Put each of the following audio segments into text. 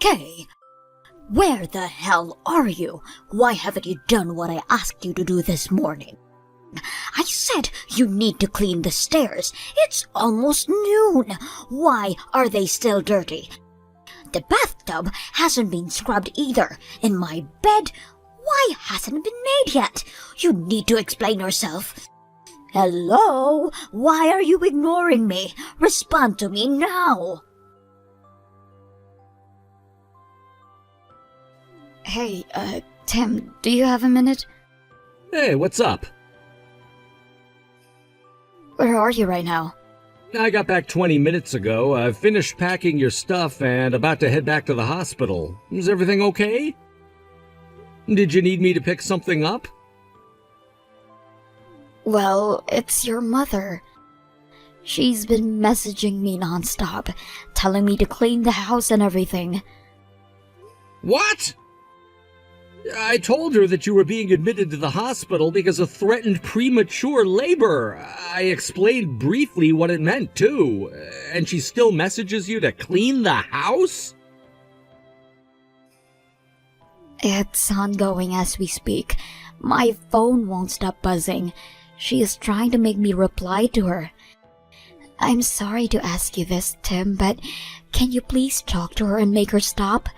Kay, where the hell are you? Why haven't you done what I asked you to do this morning? I said you need to clean the stairs. It's almost noon. Why are they still dirty? The bathtub hasn't been scrubbed either. And my bed, why hasn't it been made yet? You need to explain yourself. Hello? Why are you ignoring me? Respond to me now. Hey, Tim, do you have a minute? Hey, what's up? Where are you right now? I got back 20 minutes ago. I've finished packing your stuff and about to head back to the hospital. Is everything okay? Did you need me to pick something up? Well, it's your mother. She's been messaging me nonstop, telling me to clean the house and everything. What? I told her that you were being admitted to the hospital because of threatened premature labor. I explained briefly what it meant, too. And she still messages you to clean the house? It's ongoing as we speak. My phone won't stop buzzing. She is trying to make me reply to her. I'm sorry to ask you this, Tim, but can you please talk to her and make her stop?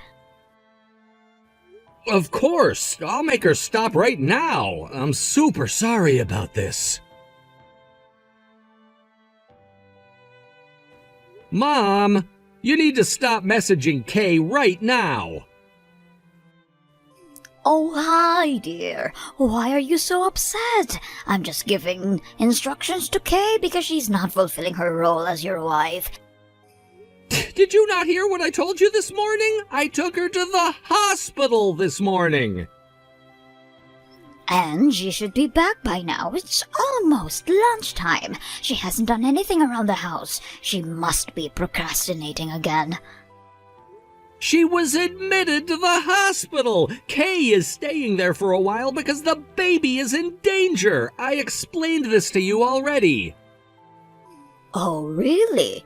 Of course. I'll make her stop right now. I'm super sorry about this. Mom, you need to stop messaging Kay right now. Oh, hi, dear. Why are you so upset? I'm just giving instructions to Kay because she's not fulfilling her role as your wife. Did you not hear what I told you this morning? I took her to the hospital this morning. And she should be back by now. It's almost lunchtime. She hasn't done anything around the house. She must be procrastinating again. She was admitted to the hospital. Kay is staying there for a while because the baby is in danger. I explained this to you already. Oh, really?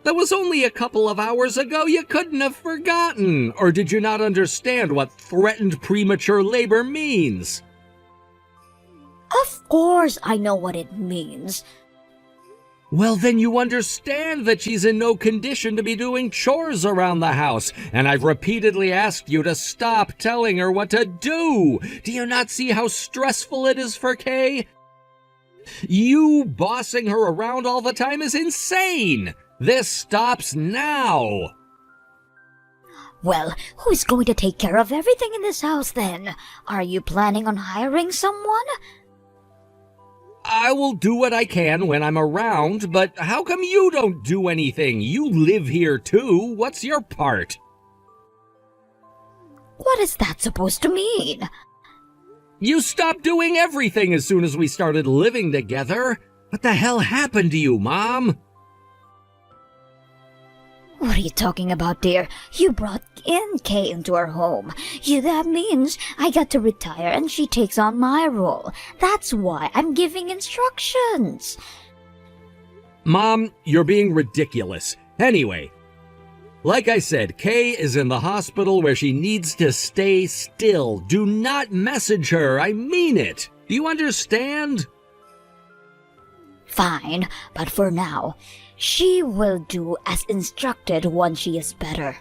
That was only a couple of hours ago. You couldn't have forgotten. Or did you not understand what threatened premature labor means? Of course I know what it means. Well, then you understand that she's in no condition to be doing chores around the house, and I've repeatedly asked you to stop telling her what to do. Do you not see how stressful it is for Kay? You bossing her around all the time is insane. This stops now. Well, who's going to take care of everything in this house then? Are you planning on hiring someone? I will do what I can when I'm around, but how come you don't do anything? You live here too. What's your part? What is that supposed to mean? You stopped doing everything as soon as we started living together. What the hell happened to you, Mom? What are you talking about, dear? You brought in Kay into our home. That means I got to retire and she takes on my role. That's why I'm giving instructions. Mom, you're being ridiculous. Anyway, like I said, Kay is in the hospital where she needs to stay still. Do not message her. I mean it. Do you understand? Fine, but for now, she will do as instructed once she is better.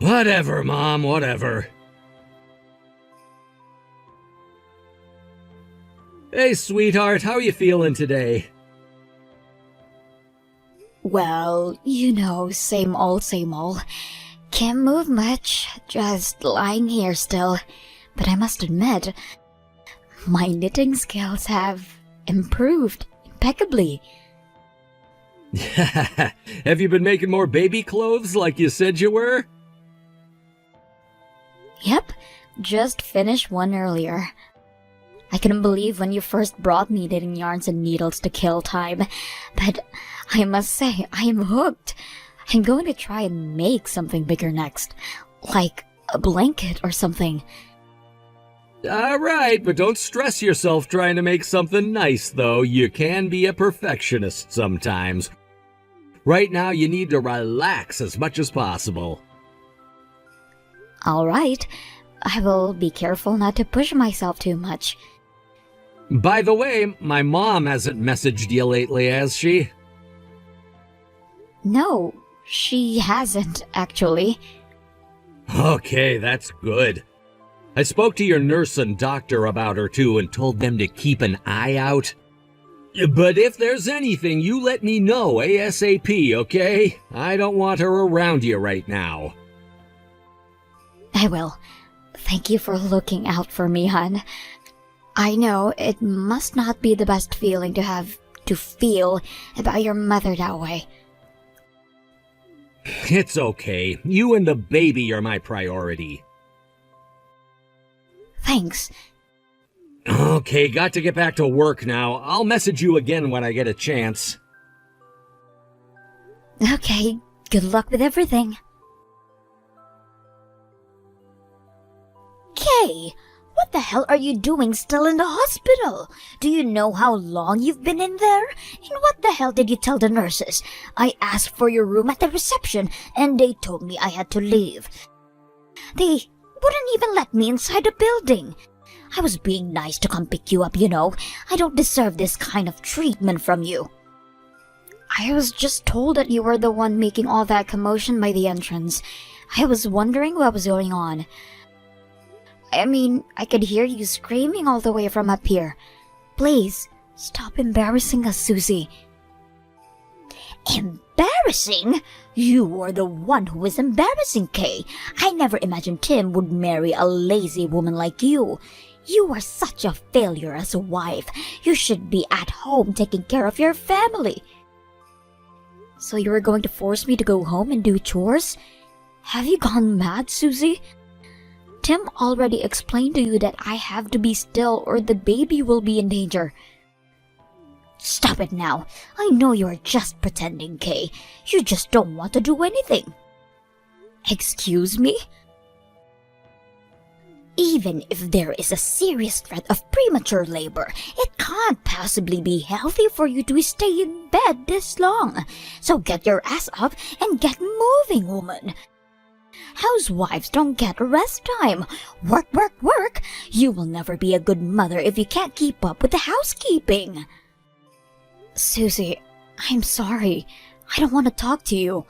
Whatever, Mom, whatever. Hey, sweetheart, how are you feeling today? Well, same old, same old. Can't move much, just lying here still. But I must admit, my knitting skills have improved impeccably. Have you been making more baby clothes like you said you were? Yep, just finished one earlier. I couldn't believe when you first brought me knitting yarns and needles to kill time, but I must say, I am hooked. I'm going to try and make something bigger next, like a blanket or something. Alright, but don't stress yourself trying to make something nice, though. You can be a perfectionist sometimes. Right now, you need to relax as much as possible. All right. I will be careful not to push myself too much. By the way, my mom hasn't messaged you lately, has she? No, she hasn't, actually. Okay, that's good. I spoke to your nurse and doctor about her too and told them to keep an eye out. But if there's anything, you let me know ASAP, okay? I don't want her around you right now. I will. Thank you for looking out for me, hon. I know it must not be the best feeling to have to feel about your mother that way. It's okay. You and the baby are my priority. Thanks. Okay, got to get back to work now. I'll message you again when I get a chance. Okay, good luck with everything. Kay, what the hell are you doing still in the hospital? Do you know how long you've been in there? And what the hell did you tell the nurses? I asked for your room at the reception, and they told me I had to leave. They wouldn't even let me inside the building. I was being nice to come pick you up, you know. I don't deserve this kind of treatment from you. I was just told that you were the one making all that commotion by the entrance. I was wondering what was going on. I mean, I could hear you screaming all the way from up here. Please, stop embarrassing us, Susie. Embarrassing? You were the one who was embarrassing, Kay. I never imagined Tim would marry a lazy woman like you. You are such a failure as a wife. You should be at home taking care of your family. So you were going to force me to go home and do chores? Have you gone mad, Susie? Tim already explained to you that I have to be still or the baby will be in danger. Stop it now. I know you are just pretending, Kay. You just don't want to do anything. Excuse me? Even if there is a serious threat of premature labor, it can't possibly be healthy for you to stay in bed this long. So get your ass up and get moving, woman. Housewives don't get rest time. Work, work, work. You will never be a good mother if you can't keep up with the housekeeping. Susie, I'm sorry. I don't want to talk to you.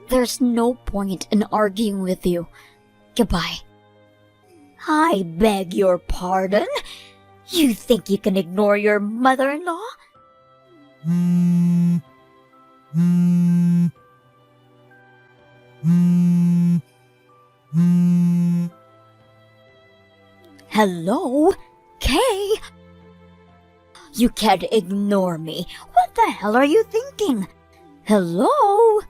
There's no point in arguing with you. Goodbye. I beg your pardon? You think you can ignore your mother-in-law? Hello? Kay? You can't ignore me. What the hell are you thinking? Hello?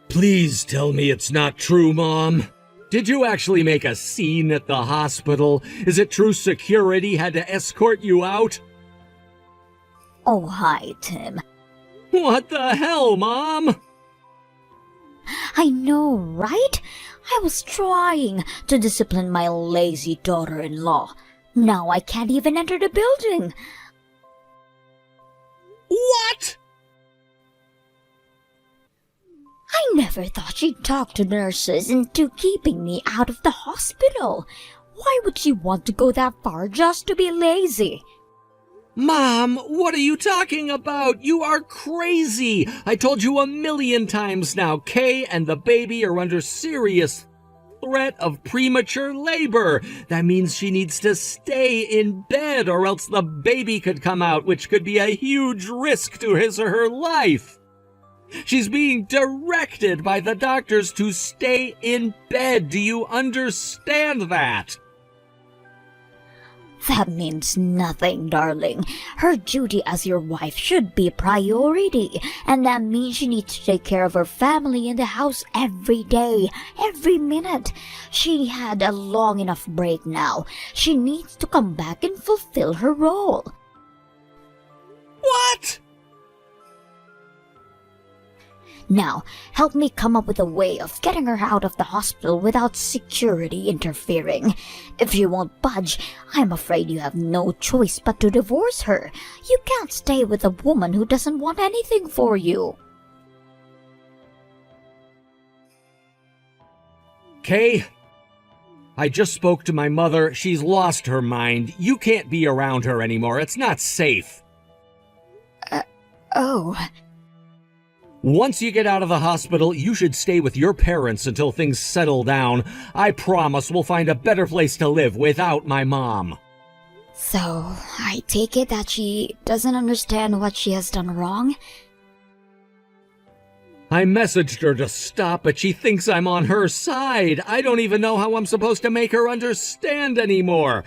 Please tell me it's not true, Mom. Did you actually make a scene at the hospital? Is it true security had to escort you out? Oh, hi, Tim. What the hell, Mom? I know, right? I was trying to discipline my lazy daughter-in-law. Now I can't even enter the building. What? I never thought she'd talk to nurses into keeping me out of the hospital. Why would she want to go that far just to be lazy? Mom, what are you talking about? You are crazy! I told you 1,000,000 times now, Kay and the baby are under serious threat of premature labor. That means she needs to stay in bed or else the baby could come out, which could be a huge risk to his or her life. She's being directed by the doctors to stay in bed. Do you understand that? That means nothing, darling. Her duty as your wife should be priority, and that means she needs to take care of her family in the house every day, every minute. She had a long enough break now. She needs to come back and fulfill her role. What? Now, help me come up with a way of getting her out of the hospital without security interfering. If she won't budge, I'm afraid you have no choice but to divorce her. You can't stay with a woman who doesn't want anything for you. Kay, I just spoke to my mother. She's lost her mind. You can't be around her anymore. It's not safe. Oh. Once you get out of the hospital, you should stay with your parents until things settle down. I promise we'll find a better place to live without my mom. So, I take it that she doesn't understand what she has done wrong? I messaged her to stop, but she thinks I'm on her side. I don't even know how I'm supposed to make her understand anymore.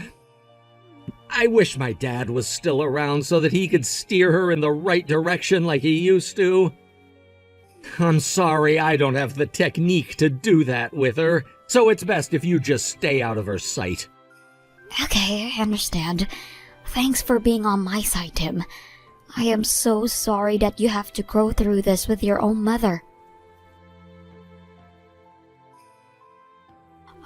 I wish my dad was still around so that he could steer her in the right direction like he used to. I'm sorry, I don't have the technique to do that with her, so it's best if you just stay out of her sight. Okay, I understand. Thanks for being on my side, Tim. I am so sorry that you have to go through this with your own mother.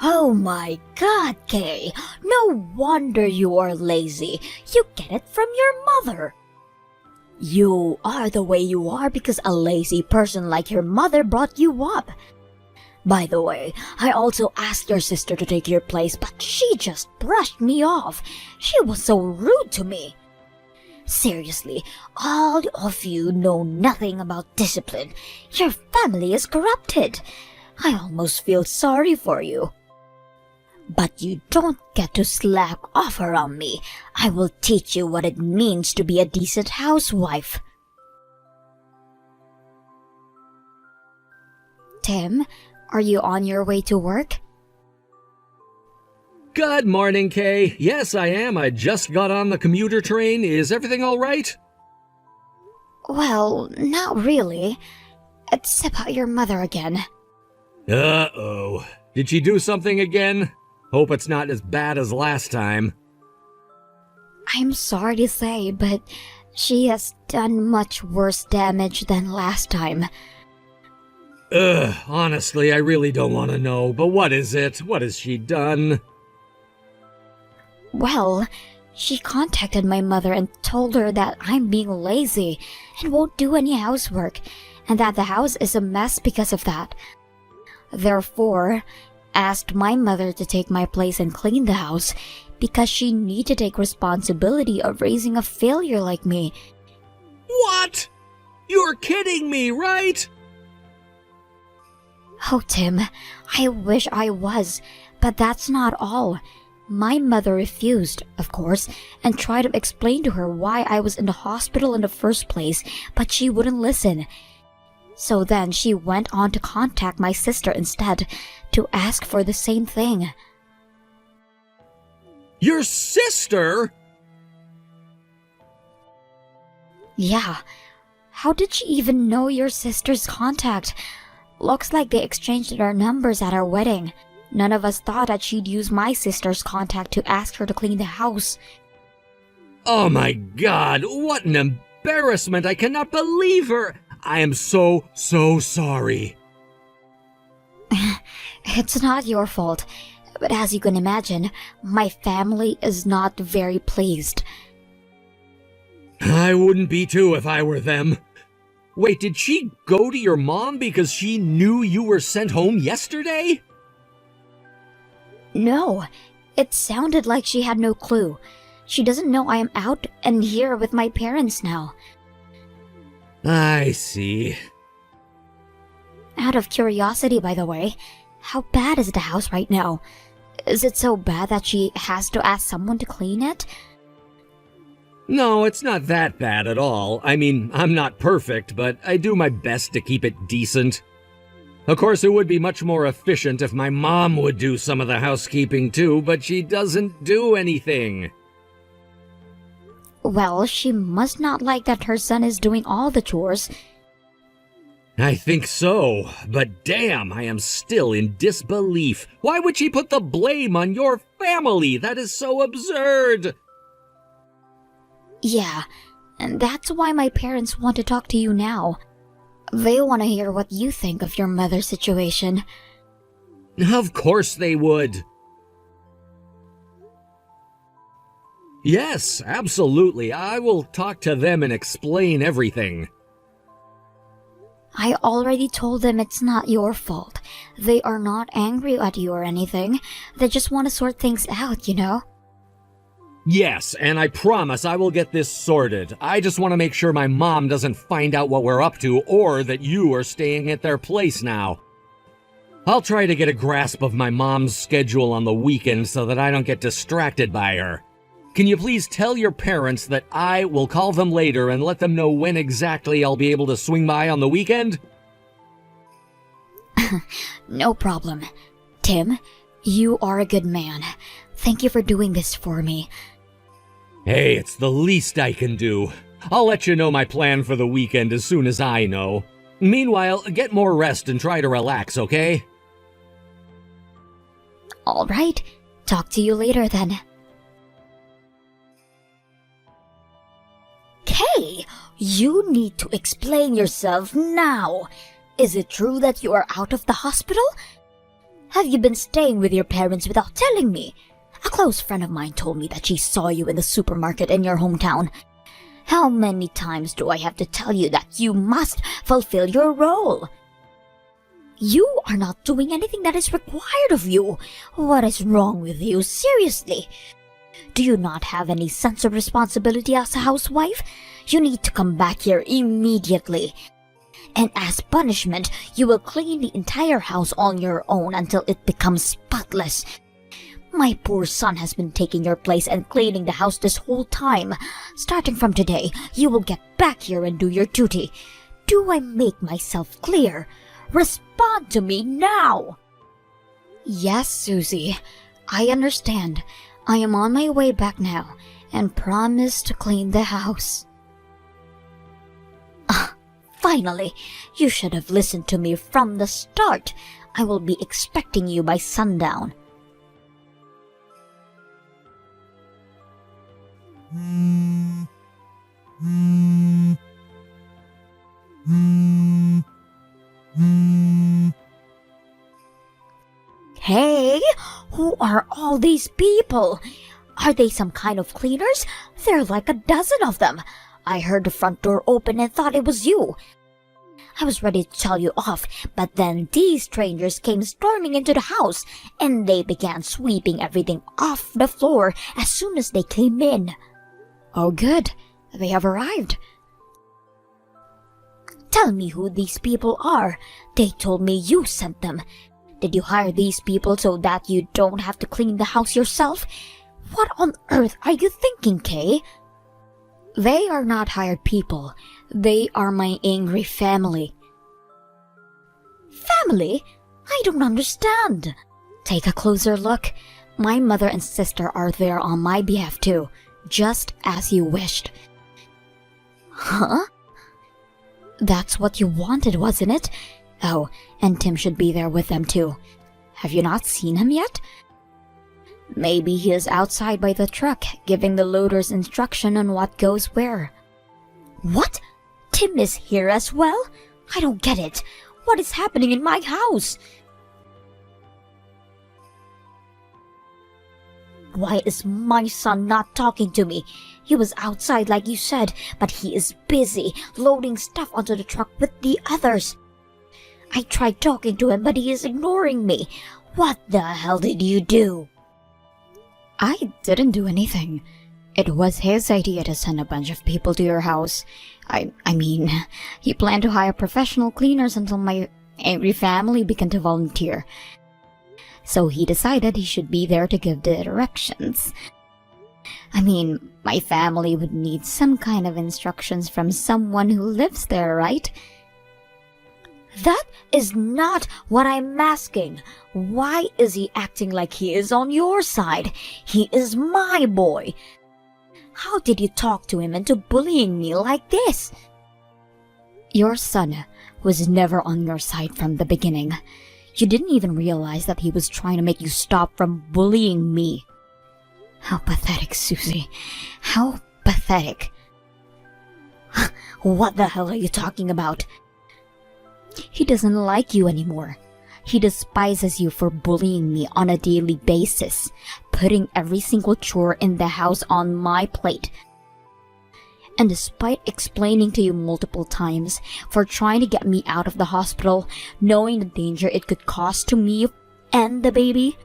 Oh my God, Kay. No wonder you are lazy. You get it from your mother. You are the way you are because a lazy person like your mother brought you up. By the way, I also asked your sister to take your place, but she just brushed me off. She was so rude to me. Seriously, all of you know nothing about discipline. Your family is corrupted. I almost feel sorry for you. But you don't get to slack off around me. I will teach you what it means to be a decent housewife. Tim, are you on your way to work? Good morning, Kay. Yes, I am. I just got on the commuter train. Is everything all right? Well, not really. It's about your mother again. Uh-oh. Did she do something again? Hope it's not as bad as last time. I'm sorry to say, but she has done much worse damage than last time. Honestly, I really don't want to know, but what is it? What has she done? Well, she contacted my mother and told her that I'm being lazy and won't do any housework, and that the house is a mess because of that. Therefore, asked my mother to take my place and clean the house because she needed to take responsibility of raising a failure like me. What? You're kidding me, right? Oh, Tim, I wish I was, but that's not all. My mother refused, of course, and tried to explain to her why I was in the hospital in the first place, but she wouldn't listen. So then she went on to contact my sister instead to ask for the same thing. Your sister? Yeah. How did she even know your sister's contact? Looks like they exchanged their numbers at our wedding. None of us thought that she'd use my sister's contact to ask her to clean the house. Oh my God, what an embarrassment! I cannot believe her! I am so sorry. It's not your fault, but as you can imagine, my family is not very pleased. I wouldn't be too if I were them. Wait, did she go to your mom because she knew you were sent home yesterday? No, it sounded like she had no clue. She doesn't know I am out and here with my parents now. I see. Out of curiosity, by the way, how bad is the house right now? Is it so bad that she has to ask someone to clean it? No, it's not that bad at all. I mean, I'm not perfect, but I do my best to keep it decent. Of course, it would be much more efficient if my mom would do some of the housekeeping too, but she doesn't do anything. Well, she must not like that her son is doing all the chores. I think so, but damn, I am still in disbelief. Why would she put the blame on your family? That is so absurd. Yeah, and that's why my parents want to talk to you now. They want to hear what you think of your mother's situation. Of course they would. Yes, absolutely. I will talk to them and explain everything. I already told them it's not your fault. They are not angry at you or anything. They just want to sort things out, you know? Yes, and I promise I will get this sorted. I just want to make sure my mom doesn't find out what we're up to or that you are staying at their place now. I'll try to get a grasp of my mom's schedule on the weekend so that I don't get distracted by her. Can you please tell your parents that I will call them later and let them know when exactly I'll be able to swing by on the weekend? No problem. Tim, you are a good man. Thank you for doing this for me. Hey, it's the least I can do. I'll let you know my plan for the weekend as soon as I know. Meanwhile, get more rest and try to relax, okay? All right. Talk to you later then. Kay, you need to explain yourself now. Is it true that you are out of the hospital? Have you been staying with your parents without telling me? A close friend of mine told me that she saw you in the supermarket in your hometown. How many times do I have to tell you that you must fulfill your role? You are not doing anything that is required of you. What is wrong with you, seriously? Do you not have any sense of responsibility as a housewife? You need to come back here immediately. And as punishment, you will clean the entire house on your own until it becomes spotless. My poor son has been taking your place and cleaning the house this whole time. Starting from today, you will get back here and do your duty. Do I make myself clear? Respond to me now! Yes, Susie. I understand. I am on my way back now and promise to clean the house. Finally, you should have listened to me from the start. I will be expecting you by sundown. Hey, who are all these people? Are they some kind of cleaners? There are like a dozen of them. I heard the front door open and thought it was you. I was ready to tell you off, but then these strangers came storming into the house, and they began sweeping everything off the floor as soon as they came in. Oh, good. They have arrived. Tell me who these people are. They told me you sent them. Did you hire these people so that you don't have to clean the house yourself? What on earth are you thinking, Kay? They are not hired people. They are my angry family. Family? I don't understand. Take a closer look. My mother and sister are there on my behalf too, just as you wished. Huh? That's what you wanted, wasn't it? Oh, and Tim should be there with them too. Have you not seen him yet? Maybe he is outside by the truck, giving the loaders instruction on what goes where. What? Tim is here as well? I don't get it. What is happening in my house? Why is my son not talking to me? He was outside like you said, but he is busy loading stuff onto the truck with the others. I tried talking to him, but he is ignoring me. What the hell did you do? I didn't do anything. It was his idea to send a bunch of people to your house. I mean, he planned to hire professional cleaners until my angry family began to volunteer. So he decided he should be there to give the directions. I mean, my family would need some kind of instructions from someone who lives there, right? That is not what I'm asking. Why is he acting like he is on your side? He is my boy. How did you talk to him into bullying me like this? Your son was never on your side from the beginning. You didn't even realize that he was trying to make you stop from bullying me. How pathetic, Susie. How pathetic. What the hell are you talking about? He doesn't like you anymore. He despises you for bullying me on a daily basis, putting every single chore in the house on my plate. And despite explaining to you multiple times for trying to get me out of the hospital, knowing the danger it could cause to me and the baby,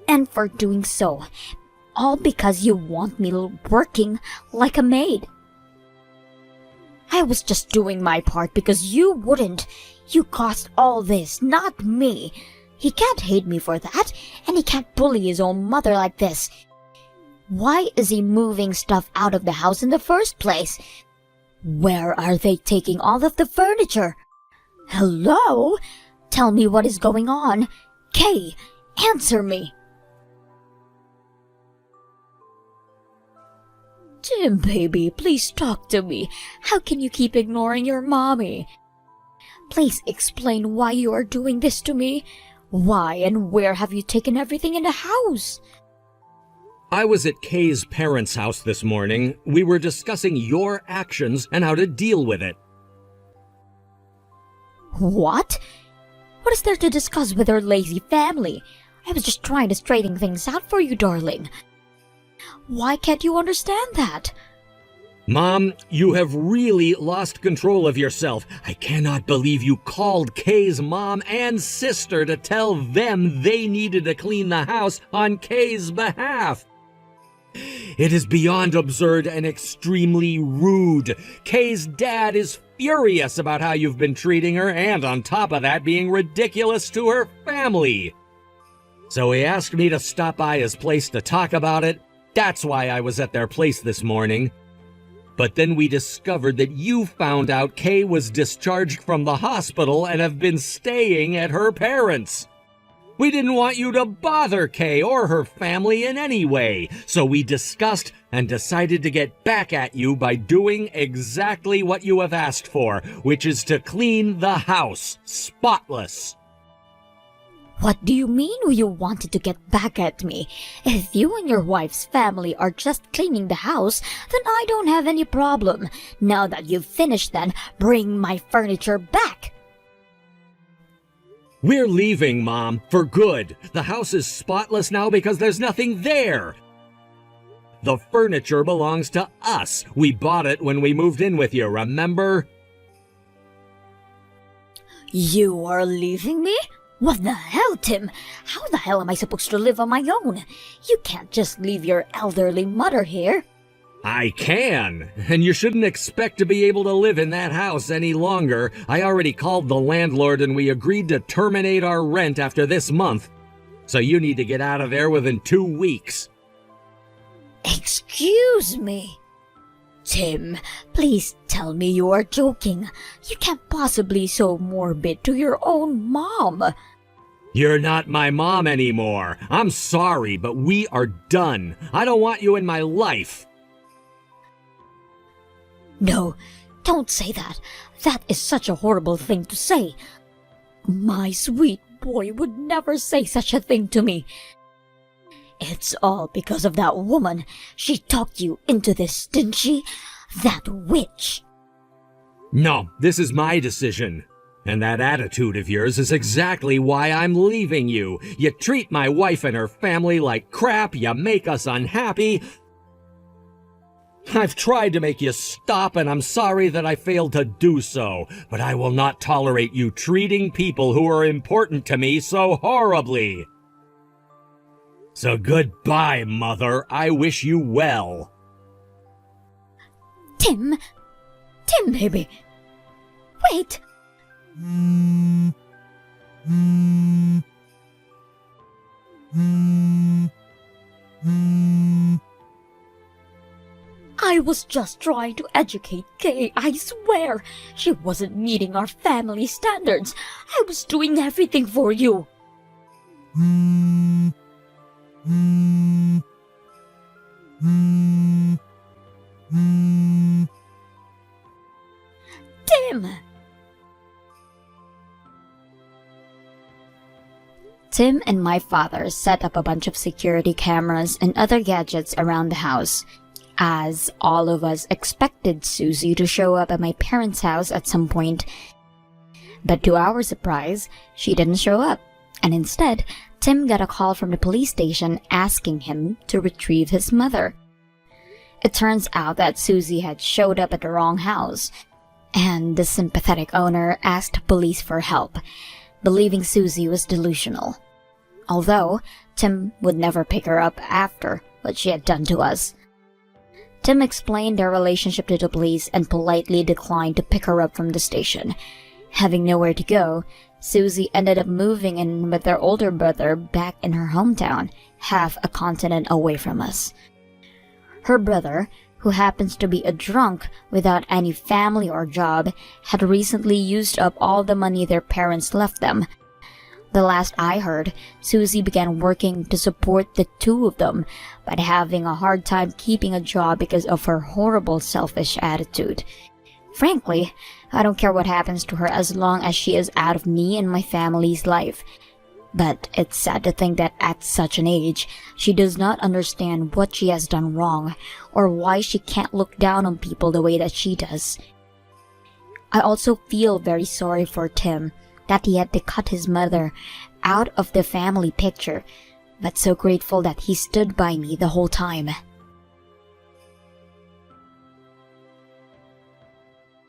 and for doing so, all because you want me working like a maid. I was just doing my part because you wouldn't. You caused all this, not me. He can't hate me for that, and he can't bully his own mother like this. Why is he moving stuff out of the house in the first place? Where are they taking all of the furniture? Hello? Tell me what is going on. Kay, answer me. Tim, baby, please talk to me. How can you keep ignoring your mommy? Please explain why you are doing this to me. Why and where have you taken everything in the house? I was at Kay's parents' house this morning. We were discussing your actions and how to deal with it. What? What is there to discuss with our lazy family? I was just trying to straighten things out for you, darling. Why can't you understand that? Mom, you have really lost control of yourself. I cannot believe you called Kay's mom and sister to tell them they needed to clean the house on Kay's behalf. It is beyond absurd and extremely rude. Kay's dad is furious about how you've been treating her, and on top of that, being ridiculous to her family. So he asked me to stop by his place to talk about it. That's why I was at their place this morning. But then we discovered that you found out Kay was discharged from the hospital and have been staying at her parents'. We didn't want you to bother Kay or her family in any way, so we discussed and decided to get back at you by doing exactly what you have asked for, which is to clean the house spotless. What do you mean you wanted to get back at me? If you and your wife's family are just cleaning the house, then I don't have any problem. Now that you've finished, then bring my furniture back. We're leaving, Mom, for good. The house is spotless now because there's nothing there. The furniture belongs to us. We bought it when we moved in with you, remember? You are leaving me? What the hell, Tim? How the hell am I supposed to live on my own? You can't just leave your elderly mother here. I can, and you shouldn't expect to be able to live in that house any longer. I already called the landlord and we agreed to terminate our rent after this month. So you need to get out of there within 2 weeks. Excuse me. Tim, please tell me you are joking. You can't possibly be so morbid to your own mom. You're not my mom anymore. I'm sorry, but we are done. I don't want you in my life. No, don't say that. That is such a horrible thing to say. My sweet boy would never say such a thing to me. It's all because of that woman. She talked you into this, didn't she? That witch. No, this is my decision. And that attitude of yours is exactly why I'm leaving you. You treat my wife and her family like crap, you make us unhappy. I've tried to make you stop, and I'm sorry that I failed to do so, but I will not tolerate you treating people who are important to me so horribly. So goodbye, Mother. I wish you well. Tim, baby. Wait. I was just trying to educate Kay, I swear. She wasn't meeting our family standards. I was doing everything for you. Tim! Tim and my father set up a bunch of security cameras and other gadgets around the house, as all of us expected Susie to show up at my parents' house at some point. But to our surprise, she didn't show up, and instead, Tim got a call from the police station asking him to retrieve his mother. It turns out that Susie had showed up at the wrong house, and the sympathetic owner asked police for help, believing Susie was delusional. Although, Tim would never pick her up after what she had done to us. Tim explained their relationship to the police and politely declined to pick her up from the station. Having nowhere to go, Susie ended up moving in with their older brother back in her hometown, half a continent away from us. Her brother, who happens to be a drunk without any family or job, had recently used up all the money their parents left them. The last I heard, Susie began working to support the two of them, but having a hard time keeping a job because of her horrible selfish attitude. Frankly, I don't care what happens to her as long as she is out of me and my family's life. But it's sad to think that at such an age, she does not understand what she has done wrong, or why she can't look down on people the way that she does. I also feel very sorry for Tim, that he had to cut his mother out of the family picture, but so grateful that he stood by me the whole time.